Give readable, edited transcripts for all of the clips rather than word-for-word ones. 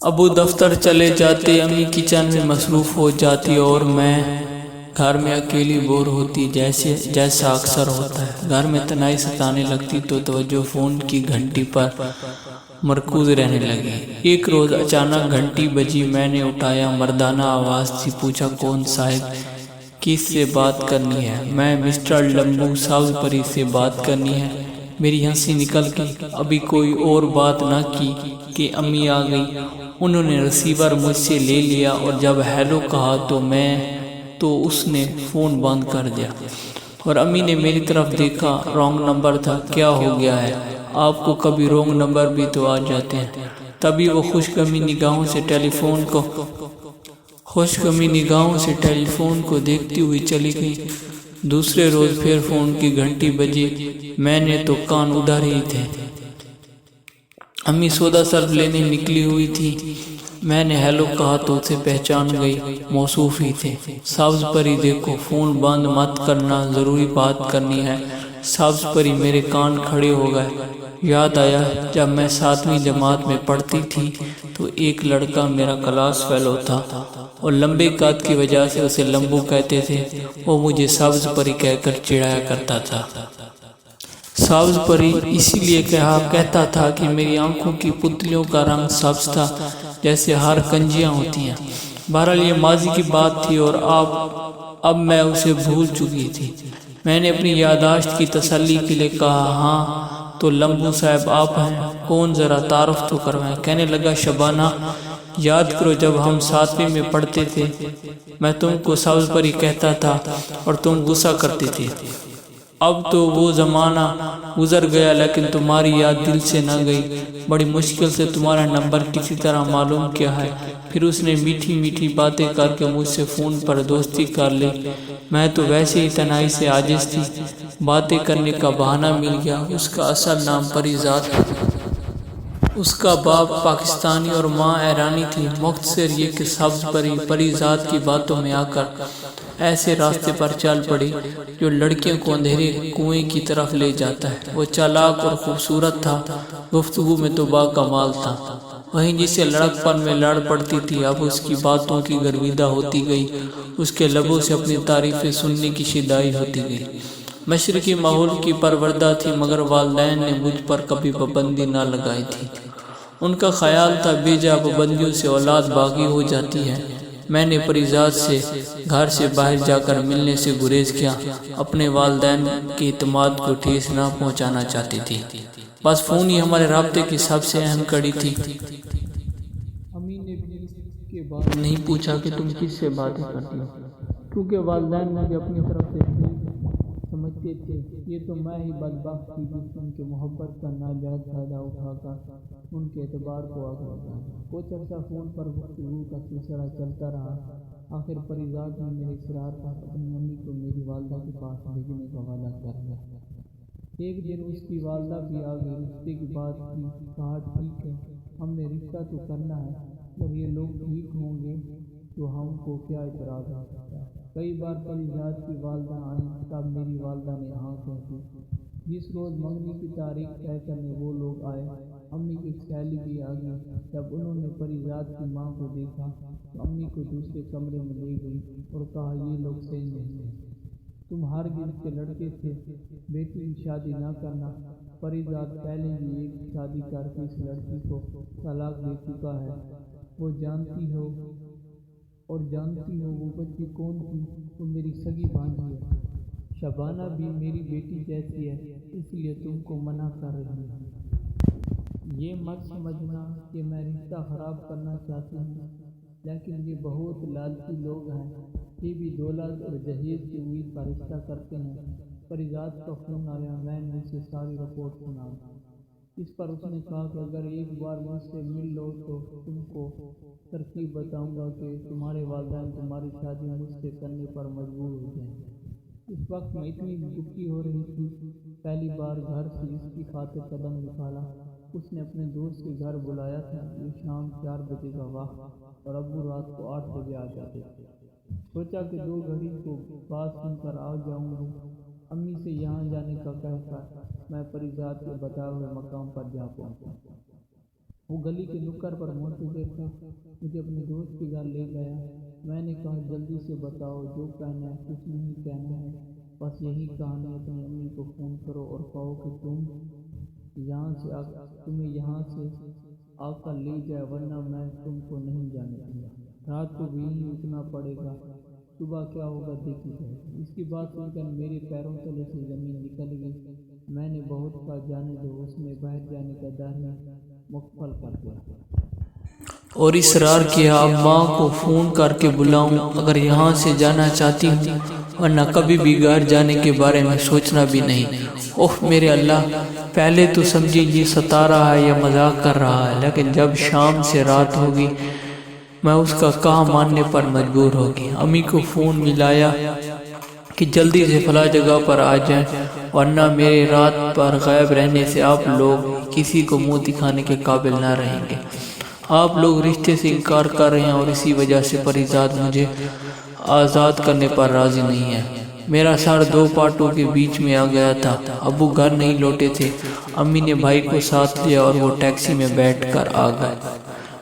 ابو دفتر چلے جاتے، امی کچن میں مصروف ہو جاتی اور میں گھر میں اکیلی بور ہوتی جیسا اکثر ہوتا ہے۔ گھر میں تنہائی ستانے لگتی تو توجہ فون کی گھنٹی پر مرکوز رہنے لگی۔ ایک روز اچانک گھنٹی بجی، میں نے اٹھایا، مردانہ آواز تھی۔ پوچھا، کون صاحب؟ کس سے بات کرنی ہے؟ میں مسٹر لمبو سبز پری سے بات کرنی ہے۔ میری ہنسی نکل گئی۔ ابھی کوئی اور بات نہ کی کہ امی آ گئی۔ انہوں نے ریسیور مجھ سے لے لیا اور جب ہیلو کہا تو اس نے فون بند کر دیا اور امی نے میری طرف دیکھا۔ رانگ نمبر تھا۔ کیا ہو گیا ہے؟ آپ کو کبھی رانگ نمبر بھی تو آ جاتے ہیں۔ تبھی وہ خوشگمی نگاہوں سے ٹیلی فون کو دیکھتی ہوئی چلی گئی۔ دوسرے روز پھر فون کی گھنٹی بجی۔ میں نے تو کان ادھر ہی تھے۔ امی سودا صرف لینے نکلی ہوئی تھی۔ میں نے ہیلو کہا تو اسے پہچان گئی۔ موصوف ہی تھے۔ سبز پری دیکھو، فون بند مت کرنا، ضروری بات کرنی ہے۔ سبز پری، میرے کان کھڑے ہو گئے۔ یاد آیا جب میں 7ویں جماعت میں پڑھتی تھی تو ایک لڑکا میرا کلاس فیلو تھا اور لمبے قد کی وجہ سے اسے لمبو کہتے تھے۔ وہ مجھے سبز پری کہہ کر چڑھایا کرتا تھا۔ سبز پری اسی لیے کہتا تھا کہ میری آنکھوں کی پتلیوں کا رنگ سبز تھا، جیسے ہر کنجیاں ہوتی ہیں۔ بہرحال یہ ماضی کی بات تھی اور اب میں اسے بھول چکی تھی۔ میں نے اپنی یادداشت کی تسلی کے لیے کہا، ہاں تو لمبو صاحب آپ ہیں؟ کون؟ ذرا تعارف تو کروائیں۔ کہنے لگا، شبانہ، یاد کرو جب ہم 7ویں میں پڑھتے تھے، میں تم کو سبز پری کہتا تھا اور تم غصہ کرتے تھے۔ اب تو وہ زمانہ گزر گیا لیکن تمہاری یاد دل سے نہ گئی۔ بڑی مشکل سے تمہارا نمبر کسی طرح معلوم کیا ہے۔ پھر اس نے میٹھی میٹھی باتیں کر کے مجھ سے فون پر دوستی کر لی۔ میں تو ویسے ہی تنہائی سے عاجز تھی، باتیں کرنے کا بہانہ مل گیا۔ اس کا اصل نام پری ذات ہے۔ اس کا باپ پاکستانی اور ماں ایرانی تھی۔ مختصر یہ کہ سبز پری ذات کی باتوں میں آ کر ایسے راستے پر چل پڑی جو لڑکیوں کو اندھیرے کنویں کی طرف لے جاتا ہے۔ وہ چالاک اور خوبصورت تھا، گفتگو میں تو باکمال تھا۔ وہیں جسے لڑکپن میں لڑ پڑتی تھی، اب اس کی باتوں کی گرویدہ ہوتی گئی، اس کے لبوں سے اپنی تعریفیں سننے کی شیدائی ہوتی گئی۔ مشرقی ماحول کی پروردہ تھی، مگر والدین نے مجھ پر کبھی پابندی نہ لگائی تھی۔ ان کا خیال تھا بے جا پابندیوں سے اولاد باغی ہو جاتی ہے۔ میں نے پری ذات سے گھر سے باہر جا کر ملنے سے گریز کیا۔ اپنے والدین کے اعتماد کو ٹھیس نہ پہنچانا چاہتی تھی۔ بس فون ہی ہمارے رابطے کی سب سے اہم کڑی تھی۔ امی نے بھی اس کے بعد نہیں پوچھا کہ تم کس سے باتیں کرتی ہو، کیونکہ والدین مجھے اپنی طرف سے سمجھتے تھے۔ یہ تو میں ہی بدبخت تھی جس نے ان کی محبت کا ناجائز فائدہ اٹھا کر ان کے اعتبار کو آگ لگایا۔ کچھ عرصہ فون پر گفتگو کا سلسلہ چلتا رہا۔ آخر پری ذات نے میرے اصرار پر اپنی امی کو میری والدہ کے پاس بھیجنے کا وعدہ کر دیا۔ ایک دن اس کی والدہ بھی آ گئی۔ رشتے کی بات کی، کہا ٹھیک ہے، ہم نے رشتہ تو کرنا ہے، جب یہ لوگ ٹھیک ہوں گے تو ہم کو کیا اعتراض ہے۔ کئی بار پری ذات کی والدہ آئیں، تب میری والدہ نے ہاں کہہ دی۔ جس روز منگنی کی تاریخ طے کرنے وہ لوگ آئے، امی کی ایک سہیلی بھی آ گئی۔ جب انہوں نے پری ذات کی ماں کو دیکھا تو امی کو دوسرے کمرے میں لے گئی اور کہا، یہ لوگ صحیح نہیں ہیں، تم ہرگز کے لڑکے تھے، بیٹی کی شادی نہ کرنا۔ پری ذات پہلے بھی ایک شادی کر کے اس لڑکی کو طلاق دے چکا ہے۔ وہ جانتی ہو وہ بچی کون تھی؟ وہ میری سگی بھانجی ہے۔ شبانہ بھی میری بیٹی جیسی ہے، اس لیے تم کو منع کر رہی ہوں۔ یہ مت سمجھنا کہ میں رشتہ خراب کرنا چاہتی ہوں، لیکن یہ بہت لالچی لوگ ہیں، یہ بھی دولت اور جہیز کی امید پر رشتہ کرتے ہیں۔ پری ذات کا فون آیا، میں نے اسے ساری رپورٹ سنا دی۔ اس پر اس نے کہا کہ اگر ایک بار مجھ سے مل لو تو تم کو ترکیب بتاؤں گا کہ تمہارے والدین تمہاری شادی مجھ سے کرنے پر مجبور ہو جائیں۔ اس وقت میں اتنی دکھی ہو رہی تھی، پہلی بار گھر سے اس کی خاطر قدم نکالا۔ اس نے اپنے دوست کے گھر بلایا تھا۔ یہ شام 4 بجے کا وقت اور ابو رات کو 8 بجے آ جاتے تھے۔ سوچا کہ 2 گھڑی کو بات سن کر آ جاؤں گی۔ امی سے یہاں جانے کا کہہ کر میں پری ذات کے بتائے ہوئے مقام پر جا پہنچا۔ وہ گلی کے نکر پر منتظر تھا، مجھے اپنے دوست کے گھر لے گیا۔ میں نے کہا جلدی سے بتاؤ جو کہنا ہے، کچھ نہیں کہنا ہے، بس یہی کہانی۔ اپنی امی کو فون کرو اور کہو کہ تمہیں یہاں سے آ کر لے جائے، ورنہ میں تم کو نہیں جانے دوں گا۔ رات کو بھی یہیں رکنا پڑے گا، صبح کیا ہوگا دیکھی جائے گی۔ اس کی بات سن کر میرے پیروں تلے سے زمین نکل گئی۔ میں نے بہت کہا جانے دو، اس نے باہر جانے کا ڈر میں مغفل کر دیا اور اصرار کیا اب ماں کو فون کر کے بلاؤں، اگر یہاں سے جانا چاہتی ہوں، ورنہ کبھی بھی گھر جانے کے بارے میں سوچنا بھی نہیں۔ اوہ میرے اللہ، پہلے تو سمجھی یہ ستا رہا ہے یا مذاق کر رہا ہے، لیکن جب شام سے رات ہوگی میں اس کا کہا ماننے پر مجبور ہوگی۔ امی کو فون ملایا کہ جلدی سے فلاں جگہ پر آ جائیں، ورنہ میرے رات پر غائب رہنے سے آپ لوگ کسی کو منہ دکھانے کے قابل نہ رہیں گے۔ آپ لوگ رشتے سے انکار کر رہے ہیں اور اسی وجہ سے پریزاد مجھے آزاد کرنے پر راضی نہیں ہے۔ میرا سر دو پاٹوں کے بیچ میں آ گیا تھا۔ ابو گھر نہیں لوٹے تھے۔ امی نے بھائی کو ساتھ لیا اور وہ ٹیکسی میں بیٹھ کر آ گئے۔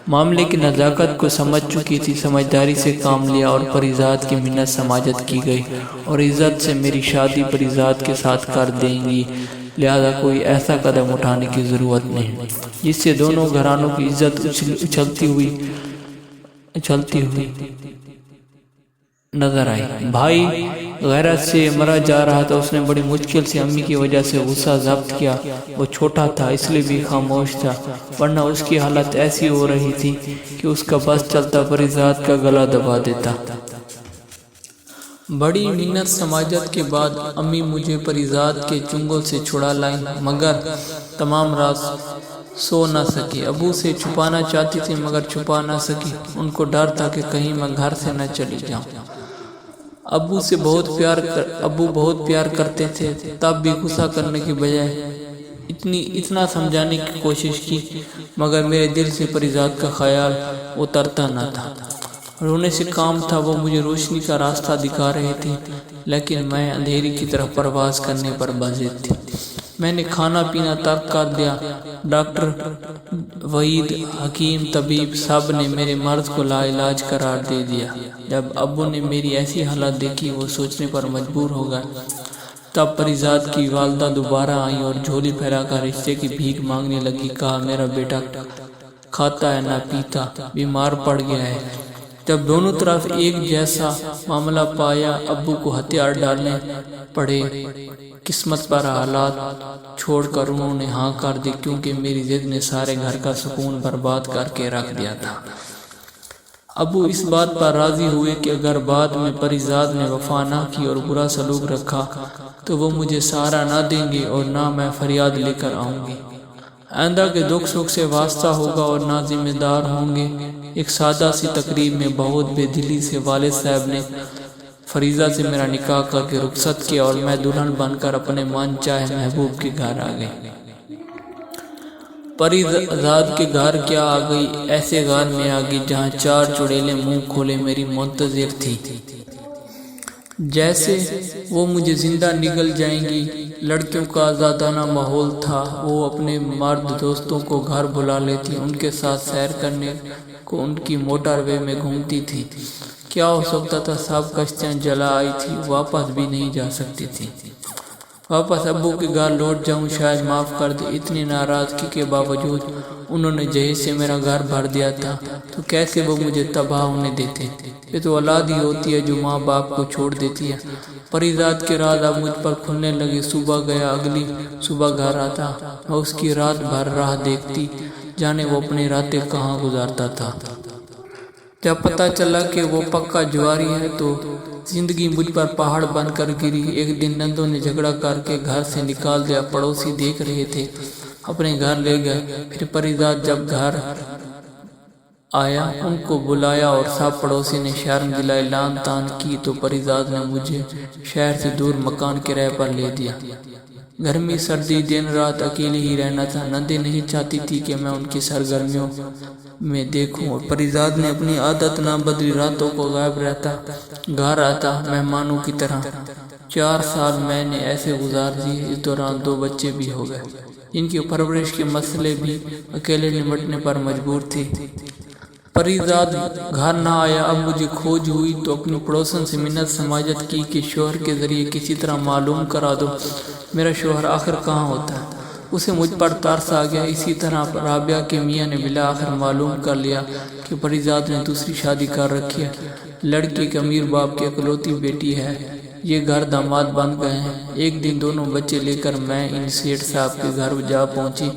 معاملے کی نزاکت کو سمجھ چکی تھی، سمجھداری سے کام لیا اور پریزاد کی منت سماجت کی گئی اور عزت سے میری شادی پریزاد کے ساتھ کر دیں گی، لہذا کوئی ایسا قدم اٹھانے کی ضرورت نہیں جس سے دونوں گھرانوں کی عزت اچھلتی ہوئی نظر آئی۔ بھائی غیرت سے مرا جا رہا تھا، اس نے بڑی مشکل سے امی کی وجہ سے غصہ ضبط کیا۔ وہ چھوٹا تھا اس لیے بھی خاموش تھا، ورنہ اس کی حالت ایسی ہو رہی تھی کہ اس کا بس چلتا پریزاد کا گلا دبا دیتا۔ بڑی منت سماجت کے بعد امی مجھے پریزاد کے چنگل سے چھڑا لائیں، مگر تمام رات سو نہ سکی۔ ابو سے چھپانا چاہتی تھی مگر چھپا نہ سکی، ان کو ڈر تھا کہ کہیں میں گھر سے نہ چلی جاؤں۔ ابو بہت پیار کرتے تھے، تب بھی غصہ کرنے کی بجائے اتنا سمجھانے کی کوشش کی، مگر میرے دل سے پریزاد کا خیال اترتا نہ تھا۔ رونے سے کام تھا، وہ مجھے روشنی کا راستہ دکھا رہے تھے، لیکن میں اندھیری کی طرف پرواز کرنے پر بازید تھی۔ میں نے کھانا پینا ترک کر دیا۔ ڈاکٹر، وحید، حکیم، طبیب سب نے میرے مرض کو لا علاج قرار دے دیا۔ جب ابو نے میری ایسی حالت دیکھی وہ سوچنے پر مجبور ہو گئے۔ تب پریزاد کی والدہ دوبارہ آئی اور جھولی پھیلا کر رشتے کی بھیک مانگنے لگی۔ کہا میرا بیٹا کھاتا ہے نہ پیتا، بیمار پڑ گیا ہے۔ جب دونوں طرف ایک جیسا معاملہ پایا، ابو کو ہتھیار ڈالنے پڑے۔ قسمت پر حالات چھوڑ کر انہوں نے ہاں کر دی، کیونکہ میری ضد نے سارے گھر کا سکون برباد کر کے رکھ دیا تھا۔ ابو اس بات پر راضی ہوئے کہ اگر بعد میں پریزاد نے وفا نہ کی اور برا سلوک رکھا تو وہ مجھے سہارا نہ دیں گے اور نہ میں فریاد لے کر آؤں گی۔ آئندہ کے دکھ سکھ سے واسطہ ہوگا اور نہ ذمہ دار ہوں گے۔ ایک سادہ سی تقریب میں بہت بے دلی سے والد صاحب نے فریضہ سے میرا نکاح کر کے رخصت کیا اور میں دلہن بن کر اپنے من چاہے محبوب کے گھر آ گئی۔ پریزاد کے گھر کیا آ گئی، ایسے گھر میں آ گئی جہاں چار چڑیلیں منہ کھولے میری منتظر تھی، جیسے وہ مجھے زندہ نگل جائیں گی۔ لڑکیوں کا آزادانہ ماحول تھا، وہ اپنے مرد دوستوں کو گھر بلا لیتی، ان کے ساتھ سیر کرنے کو ان کی موٹر وے میں گھومتی تھی۔ کیا ہو سکتا تھا، سب کشتیاں جلا آئی تھی، واپس بھی نہیں جا سکتی تھی۔ واپس ابو کے گھر لوٹ جاؤں، شاید معاف کر دے۔ اتنی ناراضگی کے باوجود انہوں نے جہیز سے میرا گھر بھر دیا تھا، تو کیسے وہ مجھے تباہ ہونے دیتے؟ یہ تو اولاد ہی ہوتی ہے جو ماں باپ کو چھوڑ دیتی ہے۔ پریزاد کے راز اب مجھ پر کھلنے لگے۔ صبح گیا، اگلی صبح گھر آتا، میں اس کی رات بھر راہ دیکھتی، جانے وہ اپنی راتیں کہاں گزارتا تھا۔ جب پتہ چلا کہ وہ پکا جواری ہے تو زندگی مجھ پر پہاڑ بن کر گری۔ ایک دن نندوں نے جھگڑا کر کے گھر سے نکال دیا، پڑوسی دیکھ رہے تھے، اپنے گھر لے گئے۔ پھر پریزاد جب گھر آیا، ان کو بلایا اور سب پڑوسی نے شرم دلائی، لان تان کی، تو پریزاد نے مجھے شہر سے دور مکان کرائے پر لے دیا۔ گرمی سردی دن رات اکیلے ہی رہنا تھا۔ نندیں نہیں چاہتی تھی کہ میں ان کی سرگرمیوں میں دیکھوں، اور پریزاد نے اپنی عادت نہ بدلی، راتوں کو غائب رہتا، گھر آتا مہمانوں کی طرح۔ 4 سال میں نے ایسے گزار دیے، اس دوران 2 بچے بھی ہو گئے۔ ان کی پرورش کے مسئلے بھی اکیلے نمٹنے پر مجبور تھی۔ پریزاد گھر نہ آیا۔ اب مجھے کھوج ہوئی تو اپنی پڑوسن سے منت سماجت کی کہ شوہر کے ذریعے کسی طرح معلوم کرا دو میرا شوہر آخر کہاں ہوتا ہے۔ اسے مجھ پر ترس آ گیا۔ اسی طرح رابعہ کے میاں نے بالآخر معلوم کر لیا کہ پریزاد نے دوسری شادی کر رکھی ہے۔ لڑکی ایک امیر باپ کی اکلوتی بیٹی ہے۔ یہ گھر داماد بن گئے ہیں۔ ایک دن دونوں بچے لے کر میں ان سیٹھ صاحب کے گھر جا پہنچی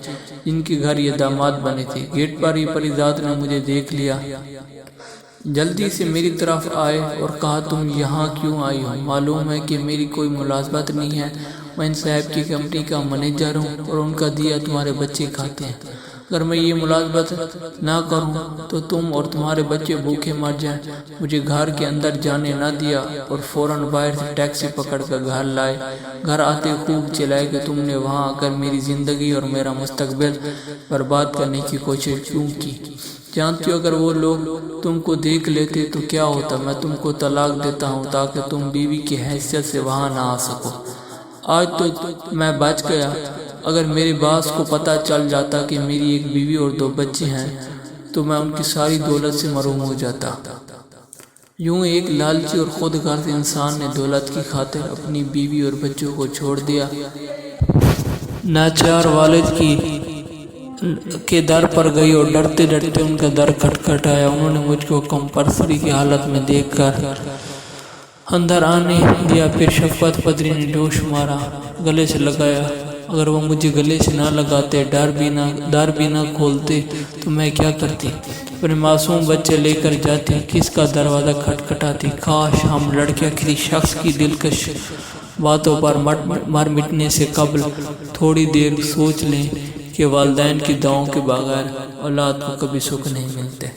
جن کے گھر یہ داماد بنے تھے۔ گیٹ پر ہی پریزاد نے مجھے دیکھ لیا، جلدی سے میری طرف آئے اور کہا تم یہاں کیوں آئی ہو؟ معلوم ہے کہ میری کوئی ملازمت نہیں ہے، میں ان صاحب کی کمپنی کا منیجر ہوں اور ان کا دیا تمہارے بچے کھاتے ہیں۔ اگر میں یہ ملازمت نہ کروں تو تم اور تمہارے بچے بھوکے مر جائیں۔ مجھے گھر کے اندر جانے نہ دیا اور فوراً باہر سے ٹیکسی پکڑ کر گھر لائے۔ گھر آتے خوب چلائے کہ تم نے وہاں آ کر میری زندگی اور میرا مستقبل برباد کرنے کی کوشش کیوں کی؟ جانتی ہو اگر وہ لوگ تم کو دیکھ لیتے تو کیا ہوتا؟ میں تم کو طلاق دیتا ہوں تاکہ تم بیوی کی حیثیت سے وہاں نہ آ سکو۔ آج تو میں بچ گیا، اگر میرے باس کو پتہ چل جاتا کہ میری ایک بیوی اور 2 بچے ہیں تو میں ان کی ساری دولت سے محروم ہو جاتا۔ یوں ایک لالچی اور خود غرض انسان نے دولت کی خاطر اپنی بیوی اور بچوں کو چھوڑ دیا۔ ناچار والد کے در پر گئی اور ڈرتے ڈرتے ان کا در کھٹکھٹایا۔ انہوں نے مجھ کو کمپرسری کی حالت میں دیکھ کر اندر آنے دیا، پھر شفقت پدری نے ڈوش مارا، گلے سے لگایا۔ اگر وہ مجھے گلے سے نہ لگاتے، در بھی نہ کھولتے تو میں کیا کرتی؟ اپنے معصوم بچے لے کر جاتی، کس کا دروازہ کھٹکھٹاتی؟ کاش ہم لڑکیاں کسی شخص کی دلکش باتوں پر مر مٹنے سے قبل تھوڑی دیر سوچ لیں کہ والدین کی دعاؤں کے بغیر اولاد کو کبھی سکھ نہیں ملتے۔